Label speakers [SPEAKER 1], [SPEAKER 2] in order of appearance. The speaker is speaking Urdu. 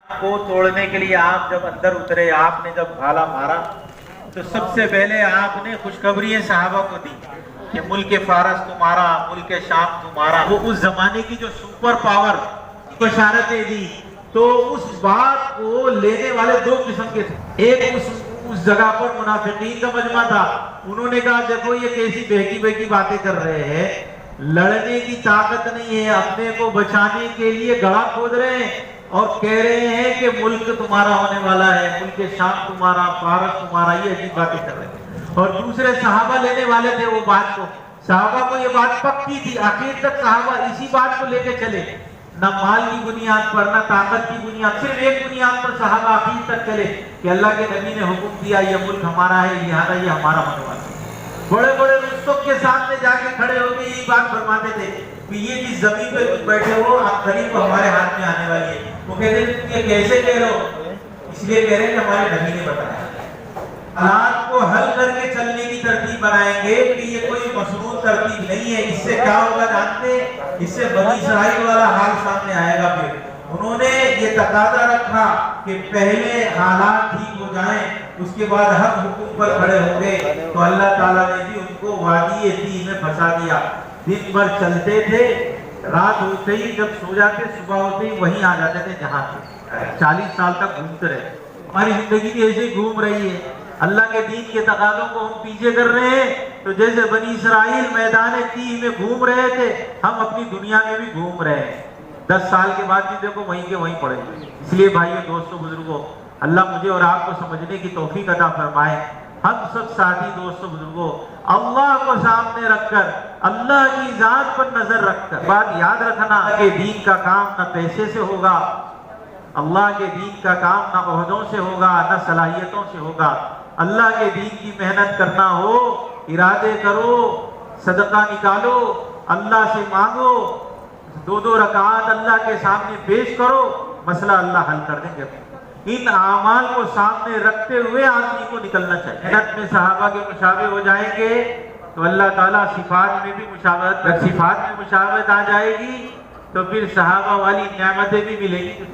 [SPEAKER 1] کو توڑنے کے لیے آپ جب اندر اترے، آپ نے جب بھالا مارا تو سب سے پہلے آپ نے خوشخبری صحابہ کو دی کہ ملک فارس تمہارا، ملک شام تمہارا۔ وہ اس زمانے کی جو سپر پاور بشارتیں دی، تو اس بات کو لینے والے دو قسم کے تھے۔ ایک اس جگہ پر منافقین کا مجمع تھا، انہوں نے کہا دیکھو یہ کیسی بہکی بہکی باتیں کر رہے ہیں، لڑنے کی طاقت نہیں ہے، اپنے کو بچانے کے لیے گڑھا کھود رہے ہیں اور کہہ رہے ہیں کہ ملک تمہارا ہونے والا ہے، ملک شام تمہارا، فارس تمہارا، یہ عجیب باتیں کر رہے ہیں۔ اور دوسرے صحابہ لینے والے تھے وہ بات کو، صحابہ کو یہ بات پکی تھی، آخر تک صحابہ اسی بات کو لے کے چلے، نہ مال کی بنیاد پر، نہ طاقت کی بنیاد، صرف ایک بنیاد پر صحابہ آخر تک چلے کہ اللہ کے نبی نے حکم دیا یہ ملک ہمارا ہے، یہ ہمارا ہونے والا ہے۔ بڑے بڑے رستم کے سامنے جا کے کھڑے ہو کے یہی بات فرماتے تھے کہ یہ جس زمین پہ تم بیٹھے ہو آخری کو ہمارے ہاتھ میں آنے والی ہے۔ وہ کہتے ہیں تم یہ کیسے کہہ رہے ہو؟ اس لیے کہہ رہے ہیں کہ ہمارے نبی نے بتایا۔ حالات کو حل کر کے چلنے کی ترتیب بنائیں گے کہ یہ کوئی مصنوع ترتیب نہیں ہے۔ اس سے کیا ہوگا جانتے ہیں؟ اس سے بنی اسرائیل والا حال سامنے آئے گا۔ پھر انہوں نے یہ تقاضا رکھا کہ پہلے حالات ٹھیک ہو جائیں، اس کے بعد حق حکم پر کھڑے ہوں گے، تو اللہ تعالیٰ نے بھی ان کو وادی تیہ میں پھنسا دیا۔ دن بھر چلتے تھے، رات ہوتے ہی جب سو جاتے صبح ہوتے ہی وہیں آ جاتے تھے جہاں تھے۔ 40 سال تک گھومتے رہے۔ ہماری زندگی بھی ایسے ہی گھوم رہی ہے، اللہ کے دین کے تقاضوں کو ہم پیچھے کر رہے ہیں، تو جیسے بنی اسرائیل میدان تیہ میں گھوم رہے تھے، ہم اپنی دنیا میں بھی گھوم رہے ہیں۔ 10 سال کے بعد بھی دیکھو وہیں کے وہیں پڑے گے۔ اس لیے بھائیو، دوستو، بزرگوں، اللہ مجھے اور آپ کو سمجھنے کی توفیق عطا فرمائے۔ ہم سب ساتھی دوستو بزرگوں، اللہ کو سامنے رکھ کر، اللہ کی ذات پر نظر رکھ کر، بات یاد رکھنا کہ دین کا کام نہ پیسے سے ہوگا، اللہ کے دین کا کام نہ عہدوں سے ہوگا، نہ صلاحیتوں سے ہوگا۔ اللہ کے دین کی محنت کرنا ہو، ارادے کرو، صدقہ نکالو، اللہ سے مانگو، 2 رکعات اللہ کے سامنے پیش کرو، مسئلہ اللہ حل کر دیں گے۔ ان اعمال کو سامنے رکھتے ہوئے آدمی کو نکلنا چاہیے۔ محنت میں صحابہ کے مشابہ ہو جائیں گے تو اللہ تعالیٰ صفات میں بھی مشابہت، صفات میں مشابہت آ جائے گی تو پھر صحابہ والی نعمتیں بھی ملیں گی۔